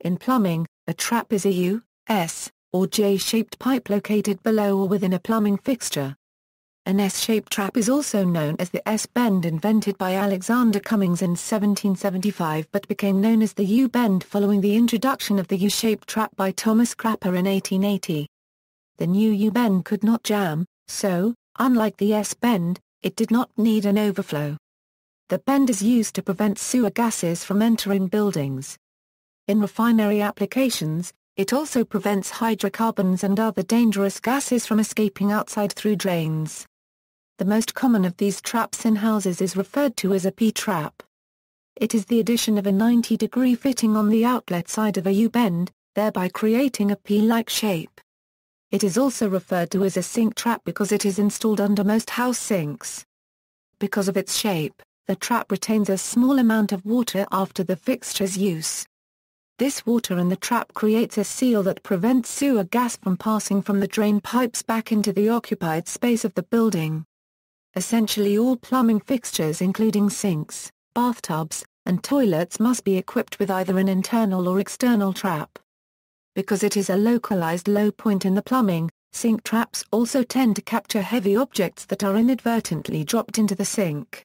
In plumbing, a trap is a U, S, or J-shaped pipe located below or within a plumbing fixture. An S-shaped trap is also known as the S-bend, invented by Alexander Cummings in 1775 but became known as the U-bend following the introduction of the U-shaped trap by Thomas Crapper in 1880. The new U-bend could not jam, so, unlike the S-bend, it did not need an overflow. The bend is used to prevent sewer gases from entering buildings. In refinery applications, it also prevents hydrocarbons and other dangerous gases from escaping outside through drains. The most common of these traps in houses is referred to as a Pea Trap. It is the addition of a 90-degree fitting on the outlet side of a U-bend, thereby creating a P-like shape. It is also referred to as a sink trap because it is installed under most house sinks. Because of its shape, the trap retains a small amount of water after the fixture's use. This water in the trap creates a seal that prevents sewer gas from passing from the drain pipes back into the occupied space of the building. Essentially all plumbing fixtures including sinks, bathtubs, and toilets must be equipped with either an internal or external trap. Because it is a localized low point in the plumbing, sink traps also tend to capture heavy objects that are inadvertently dropped into the sink.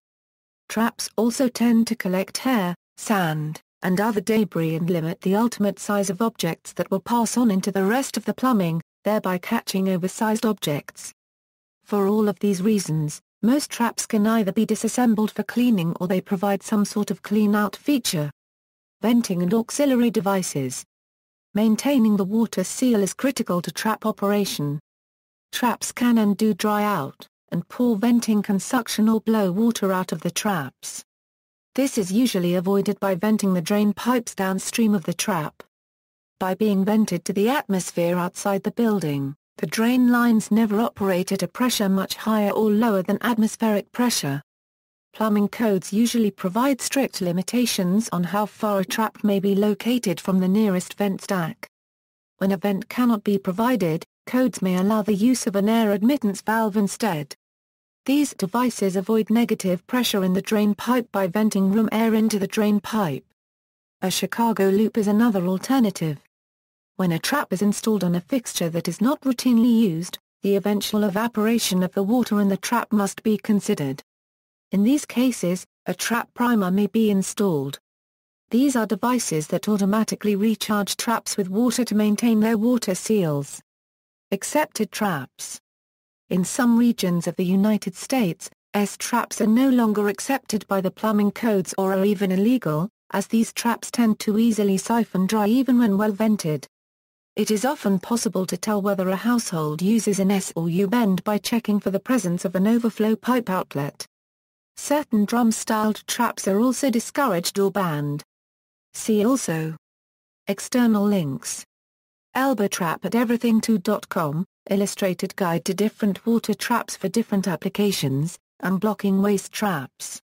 Traps also tend to collect hair, sand, and other debris and limit the ultimate size of objects that will pass on into the rest of the plumbing, thereby catching oversized objects. For all of these reasons, most traps can either be disassembled for cleaning or they provide some sort of clean-out feature. Venting and auxiliary devices. Maintaining the water seal is critical to trap operation. Traps can and do dry out, and poor venting can suction or blow water out of the traps. This is usually avoided by venting the drain pipes downstream of the trap. By being vented to the atmosphere outside the building, the drain lines never operate at a pressure much higher or lower than atmospheric pressure. Plumbing codes usually provide strict limitations on how far a trap may be located from the nearest vent stack. When a vent cannot be provided, codes may allow the use of an air admittance valve instead. These devices avoid negative pressure in the drain pipe by venting room air into the drain pipe. A Chicago loop is another alternative. When a trap is installed on a fixture that is not routinely used, the eventual evaporation of the water in the trap must be considered. In these cases, a trap primer may be installed. These are devices that automatically recharge traps with water to maintain their water seals. Accepted traps. In some regions of the United States, S-traps are no longer accepted by the plumbing codes or are even illegal, as these traps tend to easily siphon dry even when well vented. It is often possible to tell whether a household uses an S or U-bend by checking for the presence of an overflow pipe outlet. Certain drum-styled traps are also discouraged or banned. See also. External links. Elbow trap at everything2.com, illustrated guide to different water traps for different applications, and blocking waste traps.